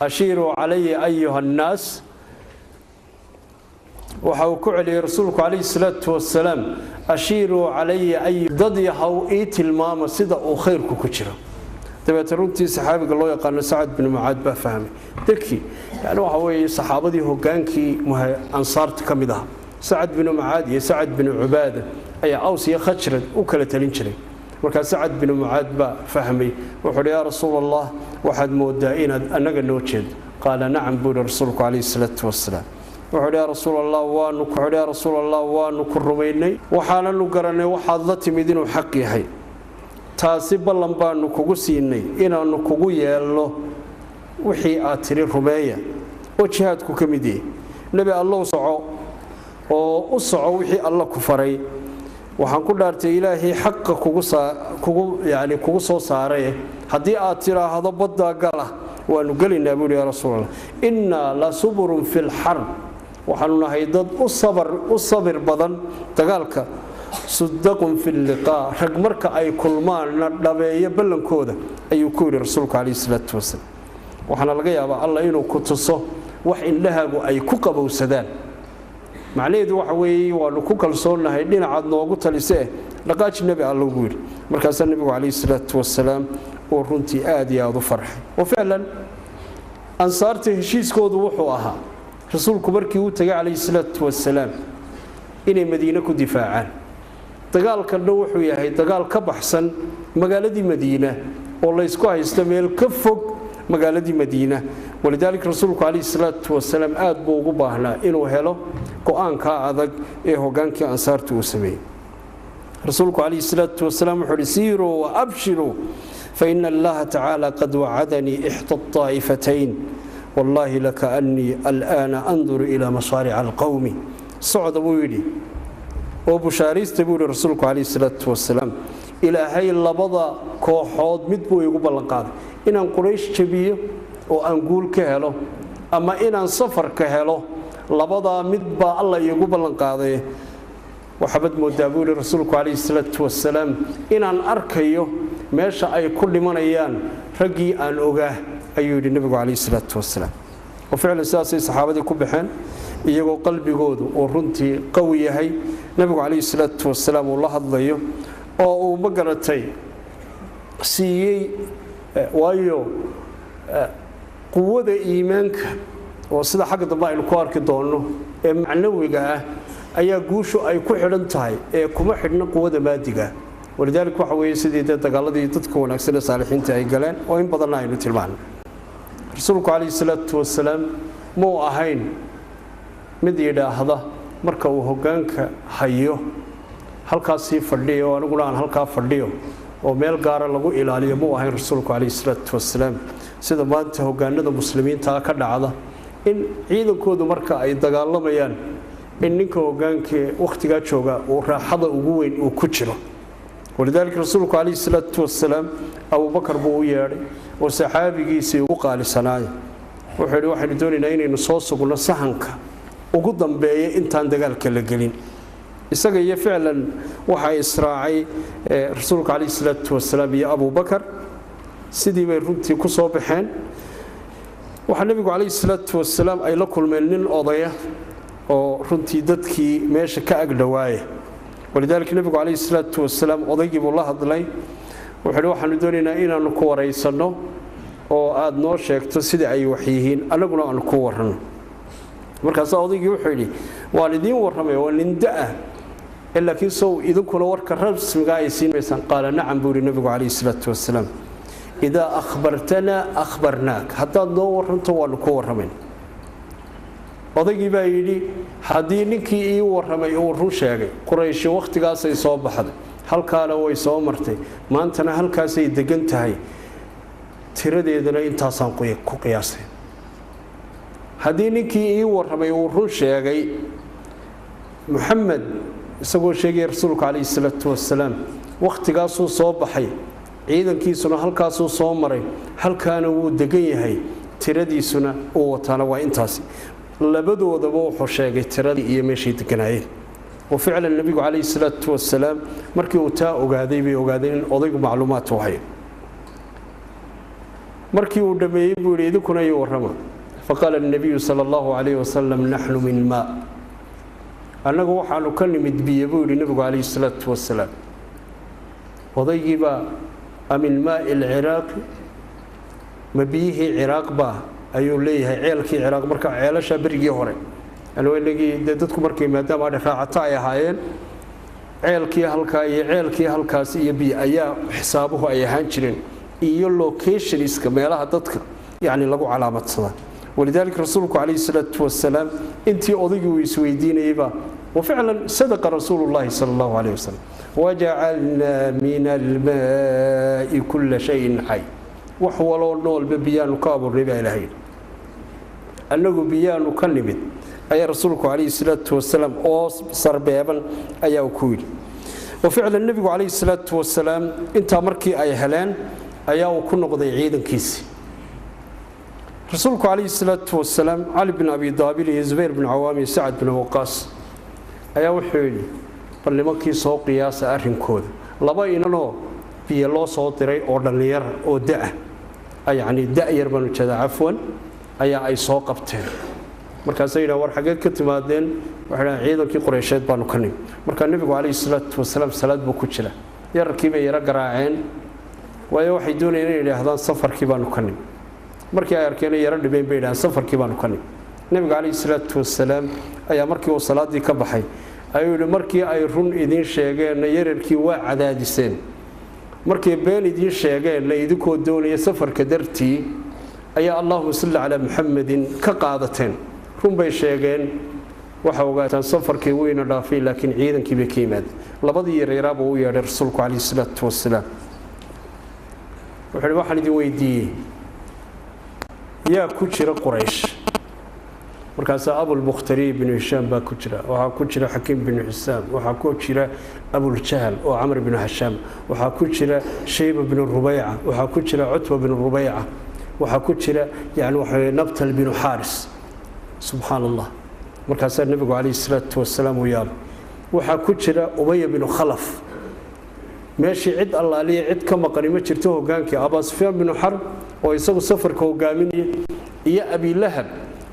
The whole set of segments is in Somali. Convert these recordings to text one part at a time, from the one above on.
أشيروا علي أيها الناس وحاوكوا علي رسولك عليه الصلاة والسلام أشيروا علي أي ضدي هاو إيت الماما صدا وخيرك كتيرا تبى ترونتي صحابي قال له يقال سعد بن معاذ بفهمي تكي يعني هو صحابتي هو كانكي أنصارت كمدها سعد بن معاذ يا سعد بن عبادة أي أوس يا خشرد وكلا تلينشري وكان سعد بن معاذ بفهمي وحول يا رسول الله واحد مودائين أنك نوتشد قال نعم بول رسولك عليه الصلاة والسلام وحول يا رسول الله وحول يا رسول الله ونكرميني وحالا نقرني وحاضتي مدين حقي حي taasi ballan baanu kugu siinay inaanu kugu yeelno wixii aad tiri rumeeya oo jihaadku ka mid yahay nabi allah oo u soco wixii allah ku faray waxaan ku dhaartay ilaahay xaqqa kugu soo saaray hadii aad tiraahdo badda gala waanu galinaa buu ya rasuul inna la suburun fil harb waxaanu nahay dad u sabir badan dagaalka صدقهم في اللقاء رجمرك أي كل ما نبيه بلنكوده أي كوري رسولك عليه الصلاة والسلام وحنا لقيا الله إنه كتصه وحين لها أي كوكب وسدان معناه ده وحوي ولكوك الصون هيدين عدنا وقلت لسه لقاش النبي الله يقول مركز النبي عليه الصلاة والسلام ورنتي آدي هذا فرح وفعلا أنصارته شيء كود وحوها رسولك بركي وتجا عليه الصلاة والسلام إن مدينة دفاعا dagaalka wuxuu yahay dagaal ka baxsan magaaladii Madiina oo la isku haysto meel ka fog magaaladii Madiina walidaalka rasuulku kaleey salaatu wasalaam aad buu ugu baahnaa inuu helo go'aanka adag ee hogaankii ansaartu uu sameeyay rasuulku kaleey salaatu wasalaam wuxuu siiru wa abshiru fa inna allaha ta'ala qad wa'adani ihta at-ta'ifatayn wallahi laka anni al'ana anzuru ila masari' al-qawmi sa'ad buu yiri وبشاريست بقول الرسول عليه الصلاة والسلام إلى هاي اللبضة كوحود مدبو يقول بالقاضي إن قريش كبير وأنقول كهله أما إن سفر كهله لبضة مدبا الله يقول بالقاضي وحبد مدابول الرسول عليه الصلاة والسلام إن أركيه ماشى أي كل من أيان رجي أن أجاه أيود النبي عليه الصلاة والسلام وفعلا أساسي صحابة كبحان iyagoo qalbigoodu oo runtii qawi yahay nabigu kaleey salaatu wasalaam oo la hadlayo oo uu magaratay siiyay waayo quwada iimaanka oo sida xaq dambe aynu ku arki doono ee macnawiga ah ayaa guushu ay ku xidhan tahay ee kuma xidhna quwada maadiga walidaalka waxa weeye sidii dagaaladii dadka wanaagsan ee saalixiinta ay galeen oo in badan aynu tilmaano rasuulku kaleey salaatu wasalaam muu ahayn mid yiraahda marka uu hogaanka hayo halkaas fadhiyo aniguna aan halka fadhiyo oo meel gaar ah lagu ilaaliyo muu ahayn rasuulku kaleey salaatu wasalaam sida maanta hogaanada muslimiinta ka dhacda in ciidankoodu marka ay dagaalamayaan in ninka hogaanka waqtiga jooga oo raaxada ugu weyn uu ku jiro walidaalka rasuulku kaleey salaatu wasalaam Abu Bakar buu yeeray oo saxaabigiisii ugu qaalisanaay wuxuu waxaan doonaynaa inaynu soo sugno sahanka ugu dambeeyay intaan dagaalka la gelin isaga iyo ficlan waxa israacay rasuulka kaleey salaatu wasalaam iyo Abu Bakar sidii bay runtii ku soo baxeen waxa nabigu kaleey salaatu wasalaam ay la kulmeen nin odaya oo runtii dadkii meesha ka ag dhawaayay walidaalka nabigu kaleey salaatu wasalaam odaygii buu la hadlay wuxuu waxaan doonaynaa inaanu ku wareysano oo aad noo sheegto sida ay wax yihiin anaguna aan ku warano markaas odaygii wuxuu yiri waan idin warramay waa lindaa laakiin soo idinkuna warka rasmiga ay siinaysan qaala nacam buu nabigu kaleey salaatu wasalaam ida akhbartana akhbarnaak hatta noo waranto waan ku warramay odaygii baa yiri hadii ninkii ii warramay uu run sheegay quraysh waqtigaas ay soo baxday halkaana way soo martay maantana halkaas ay degan tahay tiradeedana intaasaan ku qiyaasay haddii ninkii ii warramay uu run sheegay Muhammad isagoo sheegay rasuulka kaleey salaatu wasalaam waqtigaas uu soo baxay ciidankiisuna halkaas uu soo maray halkaana uu degan yahay tiradiisuna uu wataana waa intaas labadoodaba wuxuu sheegay tiradii iyo meeshii deganaayeen وفعلا النبي عليه الصلاة والسلام مركي وتا أوغادي بي أوغادين أضيق معلومات وهي markii uu dhameeyay buu yiri idinku ay warrama faqala an-nabiy sallallahu alayhi wasallam nahnu min ma anagu waxaanu ka nimid biyo buu yiri nabigu alayhi salatu wasalaam wadayba amin ma al-iraq ma bihi iraq ba ayuu leeyahay ceelkii iraq marka ceelasha berigii hore alweeligi dadku markay maadaama raacata ay ahaayeen ceelkii halkaas iyo biyo ayaa xisaabuhu ay ahaan jireen iyo locationska meelaha dadka yaani lagu calaamadsada ولذلك رسولك عليه الصلاة والسلام انتي أضيق ويسويدينيبا وفعلا صدق رسول الله صلى الله عليه وسلم وجعلنا من الماء كل شيء حي وحولوا النول ببيان كابر ربا إلهي أنه بيان كلمت أي رسولك عليه الصلاة والسلام صار بابا أي أكويل وفعلا النبي عليه الصلاة والسلام انت مركي أي هلان أي أكون قضي عيدا كيسي رسولك عليه الصلاة والسلام علي بن أبي طالب زبير بن عوامي سعد بن وقاص أيا وحيل بل لمكي سوق قياس أرهم كود لبا إنه في الله صوتري أو دلير أو داء أي يعني داء يربن كذا عفوا أي سوق قبتين مركزينا ورحقات كتمادين وحنا عيدا كي قريشات بانو كنيم مركز النبي عليه الصلاة والسلام صلاة بكوتشلا يركب يرقع عين ويوحدون إلى هذا السفر كي بانو كنيم markii ay arkeen yara dhibeen beedaan safarkii baan ku kanay nabiga kaleey salaatu wasalaam ayaa markii uu salaadii ka baxay ayuu markii ay run idin sheegeen yararkii waa cadaadiseen markii been idin sheegeen la idinkoo doonaya safarka dartii ayaa Allahumma salli ala Muhammadin ka qaadateen run bay sheegeen waxa ogaataan safarkii weyna dhaafay laakiin ciidankii bay ka yimaad labadii yareeraaba uu yeedhay rasuulku kaleey salaatu wasalaam waxaan idin weydiiyay يا كوتشرا قريش مركز أبو البختري بن هشام با كوتشرا وها كوتشرا حكيم بن حسام وها كوتشرا أبو الجهل وعمر بن هشام وها كوتشرا شيبة بن الربيعة وها كوتشرا عتبة بن الربيعة وها كوتشرا يعني نبتل بن حارس سبحان الله مركز النبي عليه الصلاة والسلام وياه وها كوتشرا أبي بن خلف ماشي عد الله لي عد كما قريمة شرته كان أبا سفيان بن حرب ويسوي سفر كوجامني يا أبي لهب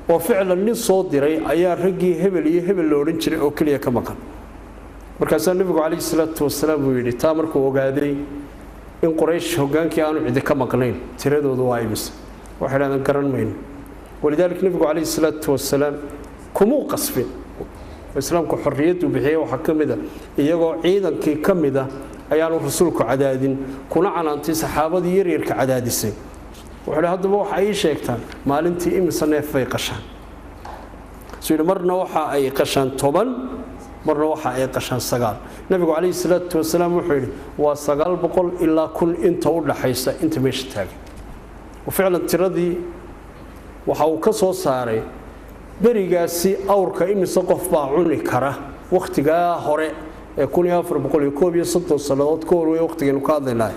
وفعلا للصوت دري أيا رجي هبل لورنشري أو كليه كما كان مركز النبي عليه الصلاة والسلام ويلي تامر كوجادري إن قريش هجان كانوا عند كما قلين تردوا ضوايبس وحنا نكرر مين ولذلك النبي عليه الصلاة والسلام كمو قصفين الإسلام كحرية وبحية وحكم ذا يجوا عيدا كي كم ذا أيانو رسولك عدادين كنا على أنت صحابة يريرك عدادسين وحنا هذا هو حي شيكتان مالنتي إمسنا في قشان سوينا مرنا وحى أي قشان طبعا مرنا وحى أي قشان سجال النبي عليه الصلاة والسلام وحيد والسجال بقول إلا كل أنت ولا حيسة أنت مش تاجي وفعلا تردي وحاو كسو صاري بريجاسي أورك إمسقف باعني كره وقت جاء هراء يكون يافر بقول يكون يصد الصلوات كور وقت ينقاضي لا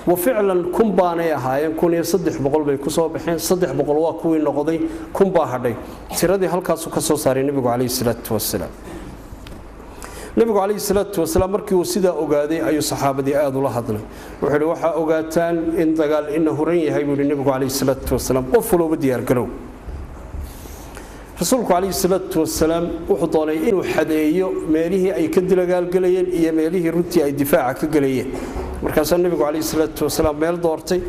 وفعلا كم باني هاي يكون يصدح بقول بيكسو بحين صدح بقول واكوي نقضي كم باهدي تردي هالكاسو كسو صار النبي عليه الصلاة والسلام النبي عليه الصلاة والسلام مركي وسيدا أوجادي أي صحابة آذوا الله هذا وحلو وحى أوجاتان إن قال إنه رني هاي النبي عليه الصلاة والسلام قفلوا بدي يرجعوا رسولك عليه الصلاة والسلام وحضاني إنه حدايو ماليه أي كدل قالين إيه ماليه رتي أي دفاع كقليه مركز النبي عليه الصلاة والسلام مال دورتي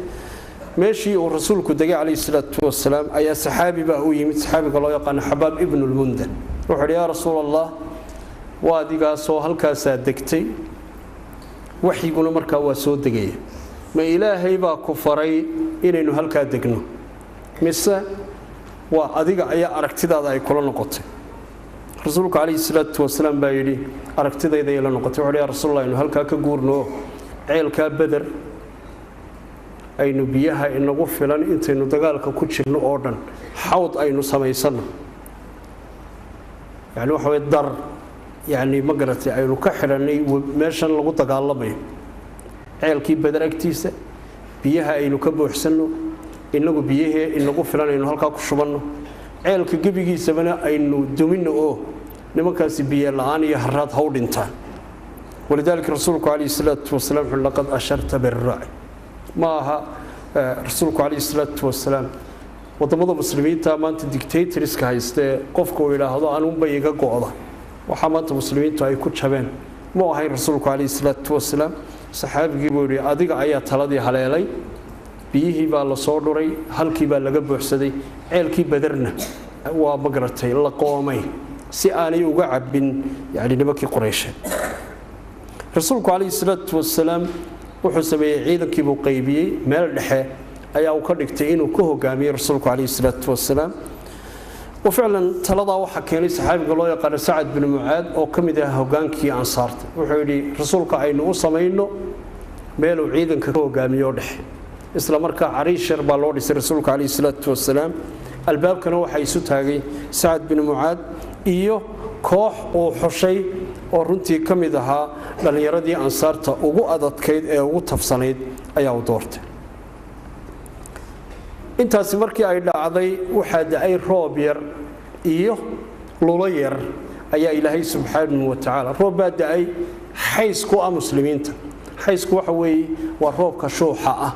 ماشي ورسولك دقي عليه الصلاة والسلام أي صحابي بقى يمت صحابي الله يقان حباب ابن المنذر روح يا رسول الله وادي قاسو هالكاسا دكتي وحي يقول مركا واسو دقي ما إلهي با كفري إنه هالكا دقنو مسا وأديك أي أركتدا ذا يكون نقطة رسولك عليه الصلاة والسلام بايدي أركتدا إذا يلا نقطة وعلي يا رسول الله إنه هل كجورنو عيل كبدر أي نبيها إنه غفلان أنت إنه دجالك كوتشر نوردن حوض أي نسميسنا يعني هو الدر يعني مقرتي أي نكحرني وماشان لو دجالبي عيل كبدر أكتيسه بيها أي نكبو حسنه إنه بيه إنه فلان إنه هالك كشبانه عيلك جبيجي سبنا إنه دومينه أو نمكاسي بيه الآن يهرد هودينتان ولذلك رسولك عليه الصلاة والسلام لقد أشرت بالرأي ماها rasuulku calayhi salaatu wasalaam wadamada muslimiinta maanta dictatorska haystee qofka uu yidhaahdo anuunba iga go'da waxaa maanta muslimiintu ay ku jabeen ma ahayn rasuulku calayhi salaatu wasalaam saxaabigii buu yidhi adiga ayaa taladii haleelay biyihii baa la soo dhuray halkii baa laga buuxsaday ceelkii badarna waa magaratay la qoomay si aanay uga cabin yani nimankii qureysheed rasuulku calayhi salaatu wasalaam wuxuu sameeyey ciidankii buu qaybiyey meel dhexe ayaa uu ka dhigtay inuu ka hogaamiyey rasuulku calayhi salaatu wasalaam وفعلا تلضى waxa keenay saxaabiga loo yaqaan Sa'ad bin Mu'aad oo kamid ah hogaankii ansaarta wuxuu yiri rasuulka aynu u sameeyno meel uu ciidanka ka hogaamiyo dhexe isla markaa Ariishar baa loo dhisay rasuulka calayhi salaatu wasalaam albaabkana waxa isu taagay Sa'ad bin Mu'aad iyo koox oo xushay oo runtii kamid ahaa dhalinyaradii ansaarta ugu adadkeed ee ugu tafsanayd ayaa u doortay intaas markii ay dhacday waxa dhacay roob yar iyo lulo yar ayaa Ilaahay subhanahu wa ta'ala roob baa dhacay xaysku ah muslimiinta xaysku waxa weeye waa roobka shuuxa ah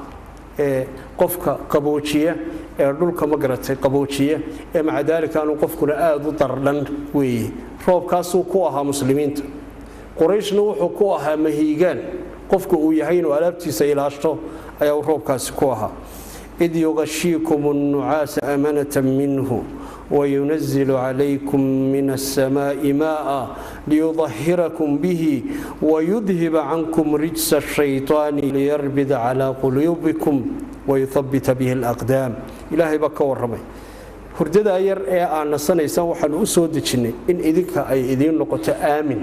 ee qofka qaboojiya ee dhulka magaratay qaboojiya ee macdaalika aanu qofkuna aad u dardhan weeye roobkaas uu ku ahaa muslimiinta qurayshna wuxuu ku ahaa mahiigan qofka uu yahay inuu alaabtiisa ilaashto ayaa roobkaas ku ahaa إذ يغشيكم النعاس أمنة منه وينزل عليكم من السماء ماء ليظهركم به ويذهب عنكم رجس الشيطان ليربد على قلوبكم ويثبت به الأقدام إلهي بك ورمي هرددا ير أن سنيسان وحن أسود جنة إن إذك أي إذين نقطة آمن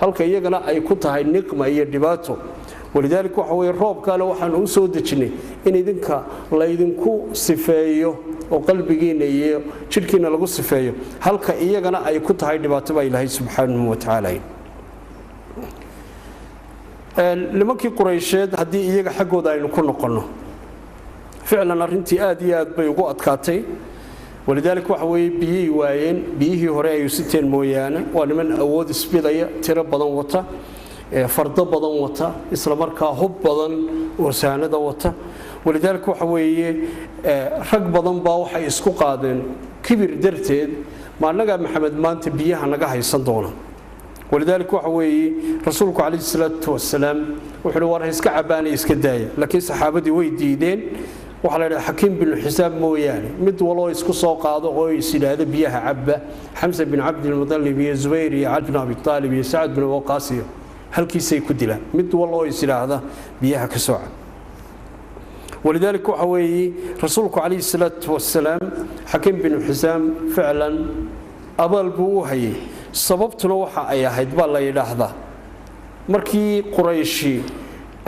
هل كي يجنا أي كتها النقمة أي دباتو ولذلك وحوي الروب قال وحن أسود جنة إن إذنك لا إذنكو سفايو وقلبيين إيه شركنا لقو سفايو هل كإيه جنا أي كنت هاي دباتة إلهي سبحانه وتعالى لما كي قريشات هدي إيه حقه داين كل قلنا فعلا أرنتي آديات بيقوة كاتي ولذلك وحوي بيه وين بيه هراء يستين مويانا ولمن أود سبيدايا ترى بدن وطا فرد بدن وطا إسلام مركا حب بدن وساند وطا ولذلك وحوي رق بدن باوحي إسكو قادن كبير درتين ما نجا محمد مان تبيها نجا هيصندونا ولذلك وحوي رسولك عليه الصلاة والسلام وحلواره إسكعباني إسكداية لكن صحابتي ويديدين وحلا حكيم بن حساب موياني مد والله اسكو سو قادو او يسيده بيها عبه حمزه بن عبد المطلب يا زبير يا علي بن ابي طالب يا سعد بن وقاص halkiisay ku dilaan mid wallo islaada biyaha ka soo cad ولذلك وحوي رسولك عليه الصلاة والسلام حكيم بن حسام فعلا أبل بوهي سببت لوحة أي أحد بالله يلاحظه مركي قريشي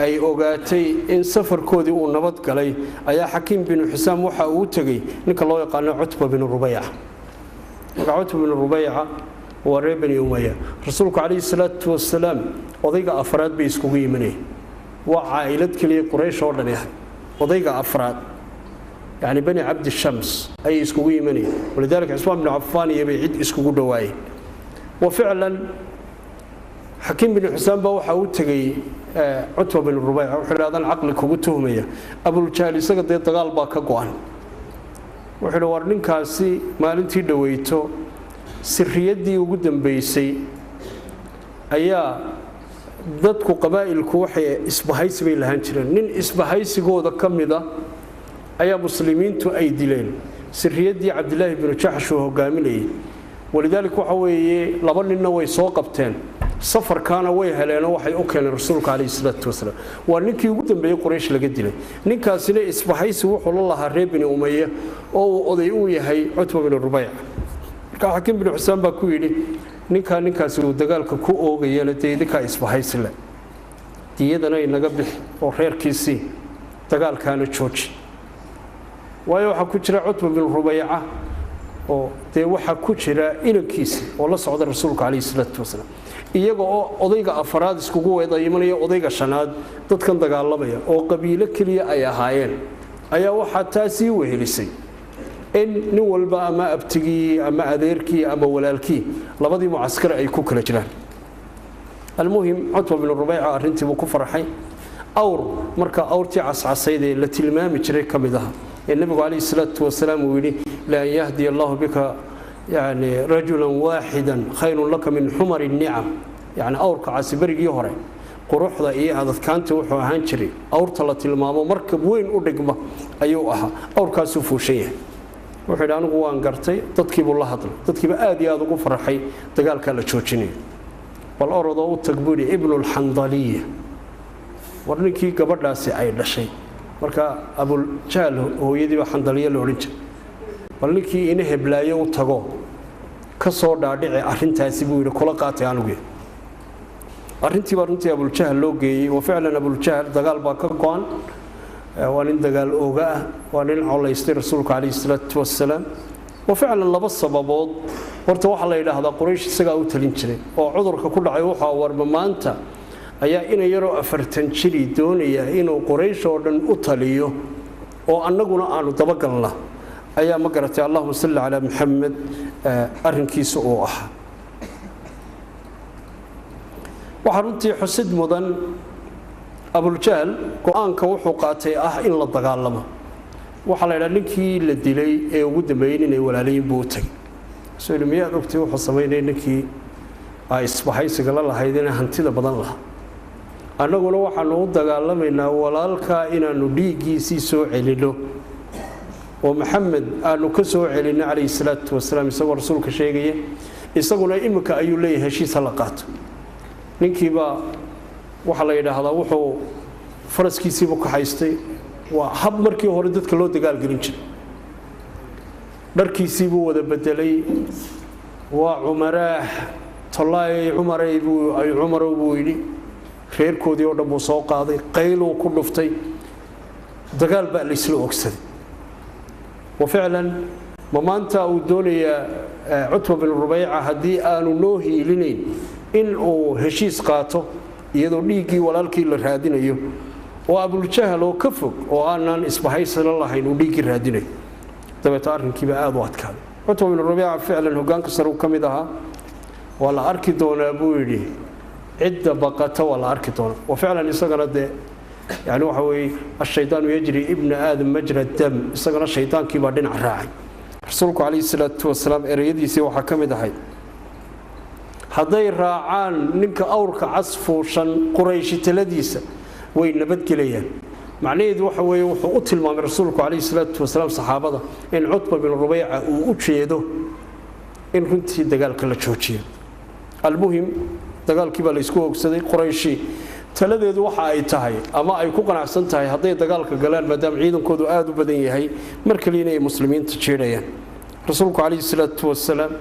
أي أوجاتي إن سفر كودي ونبض قلي أي حكيم بن حسام وحى وتجي نك الله يقال عتبة بن الربيعة عتبة بن الربيعة وربني أمية رسولك عليه الصلاة والسلام وضيق أفراد بيسكوي مني وعائلة كلي قريش وردنيها وضيق أفراد يعني بني عبد الشمس أي يسكوي مني ولذلك عثمان بن عفان يبي يعيد يسكو دواي وفعلا حكيم بن حسام بوحى وتجي عتبة بن الربيعة وحنا هذا العقل كوتهمية أبو الجهل سقط يتقال باك قوان وحنا ورنين كاسي ما لنتي دويتو سريدي وقدم بيسي أيا dadku qabaa'ilku waxay isbahaysi bay lahaan jireen nin isbahaysigooda kamida ayaa muslimiintu ay dileen sirriyadii Abdullah ibn Jahsh oo hogaaminayay walidaalku waxa weeye laba ninna way soo qabteen safarkaana way heleen waxay u keeneen rasuulka kaleey salaatu wasalaam waa ninkii ugu dambeeyay Quraysh laga dilay ninkaasina isbahaysi wuxuu la lahaa reer bani Umayya oo oday u yahay Utba bin Rubay'a marka Hakim bin Husaan baa ku yiri ninkaasi uu dagaalka ku oogayay la deedika isbahaysile diyadana inaga bixi oo reerkiisii dagaalkaana jooji waayo waxa ku jira Utba bin Rubay'a oo waxa ku jira inankiisi oo la socda rasuulka kaleey salaatu wasalaam iyaga oo odayga afraad iskugu weedaymanaya odayga shanaad dadkan dagaalamaya oo qabiilo kaliya ay ahaayeen ayaa waxa taasi wehelisay in nin walba ama abtigii ama adeerkii ama walaalkii labadii mucaskar ay ku kala jiraan المهم عتبة بن الربيعة أرنتي وكفر حي awr marka awrtii cascasayd ee la tilmaami jiray kamidaha ee nabigu kaleey salaatu wasalaam uu yiri la yahdi Allahu bika yani rajulan waahidan khayrun laka min humari ni'am yani awrka casibarigii hore quruxda iyo adadkaanta wuxuu ahaan jiray awrta la tilmaamo markab weyn u dhigma ayuu ahaa awrkaas uu fuushay wuxuu yiri anigu waan gartay dadkii buu la hadlay dadkiiba aad iyo aad ugu farxay dagaalka la joojinay wal orado u tagbuuri ibn al-handaliya warninkii gabadhaasi ay dhashay marka abul jahl hooyadii ba handaliya loo oran jiray balninkii in heblaayo u tago ka soo dhaadhici arintaasi buu yiri kula qaatay anigu arintii baa runtii abul jahl loo geeyay oo ficlan abul jahl dagaal baa ka go'an waa nin dagaal ooga ah waa nin colaystay rasuulka kaleey salaatu wasalaam oo ficlan laba sababood horta waxa la yiraahdaa quraysh isaga u talin jiray oo cudurka ku dhacay waxa warba maanta ayaa in yaro 40 jiri doonaya inuu quraysh oo dhan u taliyo oo annaguna aanu dabagalna ayaa ma garatay Allahumma salli ala Muhammad arrinkiisa oo ah waxa runtii xusid mudan abul jahl go'aanka wuxuu qaatay in la dagaalamo waxa la yiraahdaa ninkii la dilay ee ugu dambeeyay inay walaalayn buu tagay Soomaaliya ogtay wuxuu sameeyay ninkii ay isbahaysiga la lahaydeen hantida badan lahaa annaguna waxaanu u dagaalameynaa walaalka inaanu dhiigiisii soo celino oo maxamed aanu ka soo celinay kaleey salaatu wasalaam isagoo rasuulka sheegay isaguna imika ayuu leeyahay heshiis la qaato ninkiiba waxa la yiraahdaa wuxuu faraskiisiiba ka haystay waa hab markii hore dadka loo dagaal gelin jiray dharkiisiiba wada bedelay waa umaraah tallaayi umar buu yiri reerkoodii oo dhan buu soo qaaday qayl uu ku dhuftay dagaal baa la isla ogsaday وفعلا ممانتا ودونيا عتبة بن ربيعة هدي آنو نوهي لنين إن أو هشيس قاتو يدو ليكي ولالكي للرهادين أيو وأبو الجهل وكفك وآنان إسبحي صلى الله عليه ليكي الرهادين أيو تبا تعرفين كيبا آذوات كان عتبة بن ربيعة فعلا هو كان كسروا كمدها ولا أركي دون أبويري عدة بقاته ولا أركي دون وفعلا يساقنا ده يعني وحوي الشيطان يجري ابن آدم مجرى الدم استغنى الشيطان كي بعدين عراعي رسولك عليه الصلاة والسلام إريدي سوى حكم دحي هذي راعان نك أورك عصفو شن قريش تلديسة وين نبت كليا معناه وحوي وحوت المام رسولك عليه الصلاة والسلام صحابته إن عتبة بن ربيعة وأتشيده إن كنت دجال كلا تشوتشي المهم دجال كي باليسكو أكسدي قريشي taladeedu waxa ay tahay ama ay ku qanacsan tahay haday dagaalka galaan maadaama ciidankoodu aad u badan yahay markaliina ay muslimiinta jeedayaan rasuulku kaleey salaatu wasalaam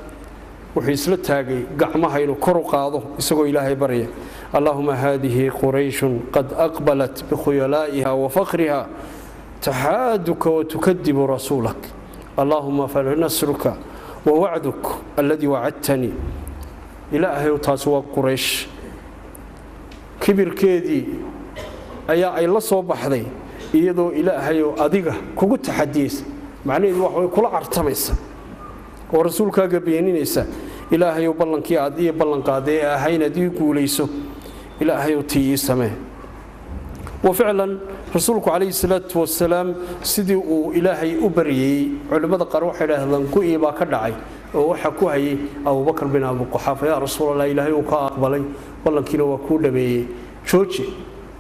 wuxuu isla taagay gacmaha inuu kor u qaado isagoo ilaahay baraya allahumma hadhihi quraish qad aqbalat bi khuyalaiha wa fakhriha tahaduka wa tukadibu rasulak allahumma falnasruka wa wa'duk alladhi wa'adtani ilaahay taaswa quraish kibirkeedii ayaa ay la soo baxday iyadoo ilaahay oo adiga kugu taxadiis macnaheedu wax way kula artamaysa oo rasuulkaaga beeninaysa ilaahay oo ballankii aad iyo ballan qaaday ahayna dii guuleyso ilaahay oo tii samee وفعلا رسولك عليه الصلاة والسلام سيدي إلهي أبريي علماء قروح إلهي كوي با كدعي وحكوهي أبو بكر بن أبو قحافة يا رسول الله إلهي وكأقبلي والله كيلو وكود بي شوشي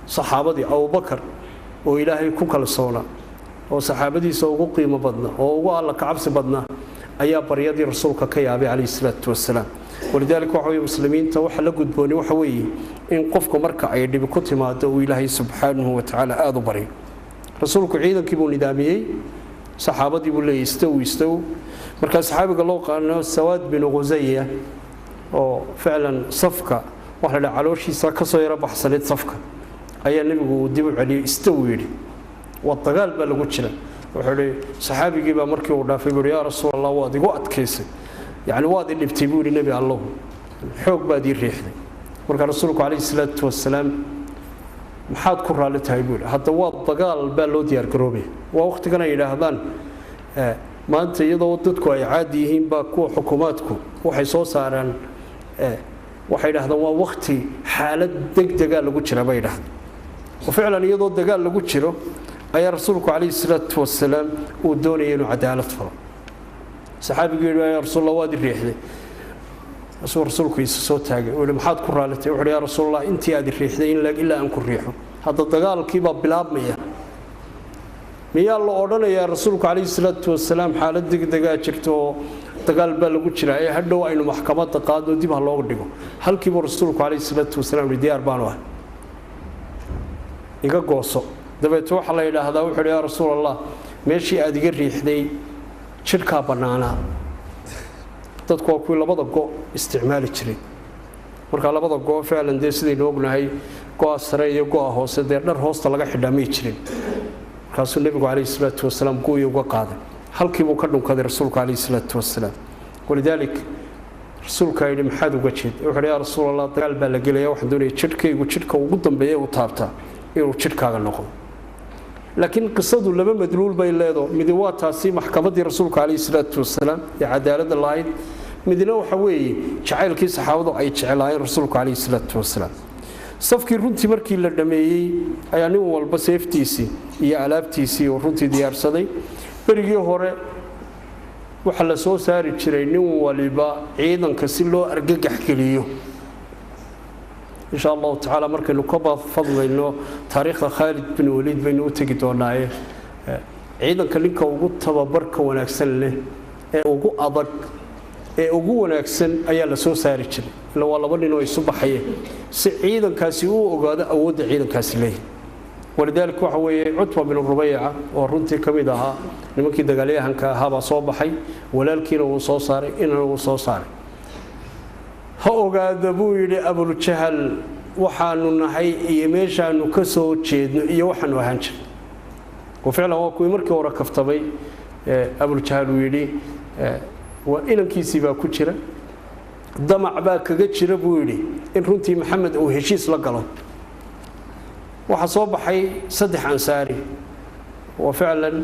صحابتي أبو بكر وإلهي كوكال الصونا وصحابتي سوقوا قيمة بدنا وقال كعبس بدنا أيا بريادي رسولك كيابي عليه الصلاة والسلام ولذلك وحوي المسلمين توحى لقد بوني وحوي إن قفكم مركع يدي بكتم هذا إلهي سبحانه وتعالى آذو بري رسولك عيدا كيبو ندامي صحابتي يقول لي يستوي مركز صحابك الله قال السواد بن غزية وفعلا صفقة وحنا علوشي ساكسو يربح حصلت صفقة أي النبي وديب عليه استوي لي والطقال بلغوتشنا وحولي صحابي جيبا مركي ودافي يا رسول الله وادي وقت كيسي يعني وادي اللي بتبيوري النبي الله حوق بادي الريح مركا رسولك عليه الصلاة والسلام محاد كرة لتهيبول حتى واد طقال بالو ديار قروبي ووقت كان يلاهدان ما أنت يضو ضدكو أي عاديين باكو حكوماتكو وحي سو ساران وحي لهذا وقتي حالة دقدقة لقو جرى بيلهد وفعلا يدو دقال لغو جيرو أي رسولك عليه الصلاة والسلام ودوني إنه عدالة فرق صحابي يقولوا يا رسول الله وادي الريح دي رسولك يسوت هاجي ولا محاد كرالته وحول يا رسول الله أنت هذه الريح دي إلا أنكر ريحه هذا الدقال كيبا بلاب ميا الله أردنا يا رسولك عليه الصلاة والسلام حالة دقا جرتو دقال بلغو جرا أي هدو إنه محكمات تقادو دي بهالله قدقو هل كيبا رسولك عليه الصلاة والسلام لديار بانوه إيقا قوصو دبيتو حلا إلى هذا وحول يا رسول الله ماشي أدقى الريح دي شركة بنانا dadku waa kuwii labada go isticmaali jiray marka labada go ficlan deesidii ognahay go sare iyo go hoose dhar hoosta laga xidhamay jiray kaasuu nabigu kaleey salaatu wasalaam gooyo uga qaaday halkii uu ka dhunkaday rasuulka kaleey salaatu wasalaam walidalik rasuulka ayni maxad uga jeed wuxuu yaa rasuulallah dagaal baa la gelaya waxaan doonayaa jidhkaygu jidhka ugu dambeeyay uu taabta inuu jidhkaaga noqdo laakiin qisadu laba madluul bay leedo mid waa taasi maxkamadii rasuulka kaleey salaatu wasalaam ee cadaalada lahayd midna waxa weeye jacaylkii saxaabadu ay jecelaayeen rasuulka kaleey salaatu wasalaam safkii runtii markii la dhameeyay ayaa nin walba seeftiisii iyo alaabtiisii oo runtii diyaarsaday berigii hore waxa la soo saari jiray nin waliba ciidanka si loo argagax geliyo إن شاء الله تعالى مركز نكبر فضل إنه تاريخ خالد بن وليد بن أوتي دونايه عيدا كلينك وجود تبارك ونكسل له وجود أضر وجود ونكسل أيها لسوء سارج لو والله بني إنه يصبح حيه عيدا كاسيو وجاد أود عيدا كاسليه ولذلك هو عتبة بن الربيعة ورنتي كمدها لمكي دجاليه هنك هذا صباحي ولا الكيلو وصوصاري إنه وصوصاري ha ogaada buu yiri Abu Jahl waxaanu nahay iyo meeshaanu ka soo jeedno iyo waxaanu ahaan jirnay oo ficlan waa kuwii markii hore kaftabay Abu Jahl yiri waa inankiisii baa ku jira damac baa kaga jira buu yiri in runtii Maxamed uu heshiis la galo waxa soo baxay saddex ansaari oo ficlan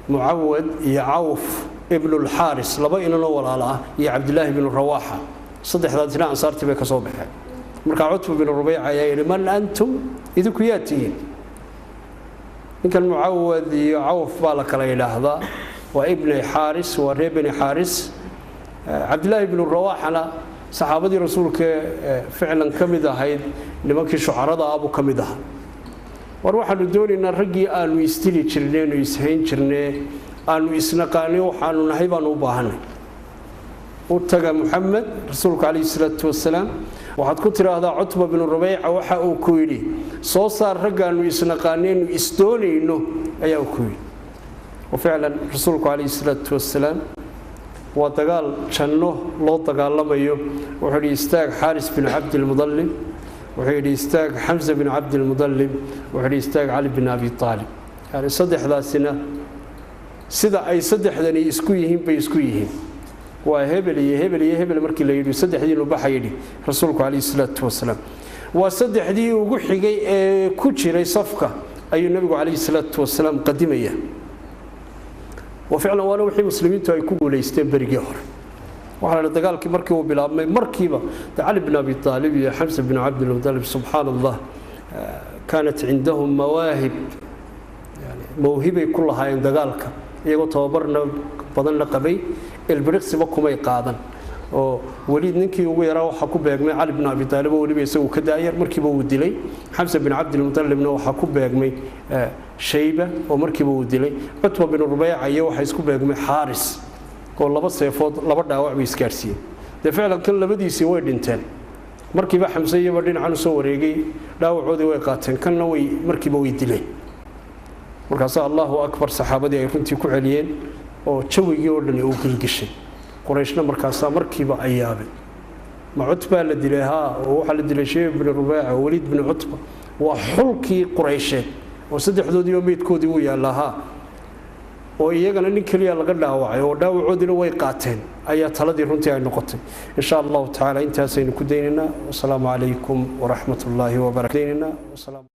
Muawad iyo Auf ibn al-Haris laba inanoo walaala ah iyo Abdullah ibn Rawaha saddexdaasina ansaartii bay ka soo baxeen marka Utba bin Rubay'a ayaa yiri man antum idinku yaatiin inkan Muawad iyo Auf baa la kala ilaahdaa waa ibn Haris waa ibn Haris Abdullah ibn Rawahana saxaabadii rasuulka ficlan kamid ahayd nimankii shucarada abu kamid ah war waxaanu doonaynaa ragii aanu istili jirneen oo ishayn jirneen aanu isnaqaanay waxaanu nahay baan u baahanay وتجا محمد رسولك عليه الصلاة والسلام وحد كتر هذا عتبة بن الربيع وحا كويلي صوصار رجال ويسنقانين ويستوني إنه أي كويل وفعلا رسولك عليه الصلاة والسلام وتقال شنه لو تقال لما يوم وحد يستاق حارس بن عبد المطلب وحد يستاق حمزة بن عبد المطلب وحد يستاق علي بن أبي طالب يعني صدح ذا سنة سدا أي صدح ذني يسكويهم بيسكويهم وهبل يهبل مركي لا يدي صدح دي لو بخايدي رسولك عليه الصلاه والسلام وصدح دي ugu xigay ee ku jiray safka ayuu nabigu عليه الصلاه والسلام qadimaya وفعلا wala wixii muslimiintu ay ku guuleysteen barigii hore waxa la dagaalkii markii uu bilaabmay markiiba Ali ibn Abi Talib iyo Hamza ibn Abd al-Muttalib subhanallah كانت عندهم مواهب يعني موهبه كلها in dagaalka iyagoo tababarna badan la qabay البريكسبا كوماي قادن oo waliid ninkii ugu yaraa waxa ku beegmay Ali ibn Abi Talib oo waliba isagu ka daayar markiiba uu dilay Hamza ibn Abd al-Muttalibna waxa ku beegmay Shayba oo markiiba uu dilay Utba bin Rubay'a ayaa waxa isku beegmay Haris oo laba seefood laba dhaawac bay iskaarsiiyeen ficlan kan labadiisii way dhinteen markiiba Hamza iyo dhinacan soo wareegay dhaawacoodii way qaateen kanna way markiiba way dileen markaas Allahu akbar saxaabadii ay runtii ku celiyeen oo jawigii oo dhan uu gilgishay qurayshna markaas markiiba ayaabay ma Utba la dileeha oo waxa la dilay Shay ibn Rubay'a Walid ibn Utba waa xulkii quraysheed oo saddexdoodii meedkoodii uu yaalaha oo iyagana nin kaliya laga dhaawacay oo dhaawacoodina way qaateen ayaa taladii runtii ay noqotay insha Allah ta'ala intaas aynu ku deynina wa salaamu alaykum wa rahmatullahi wa barakatuh.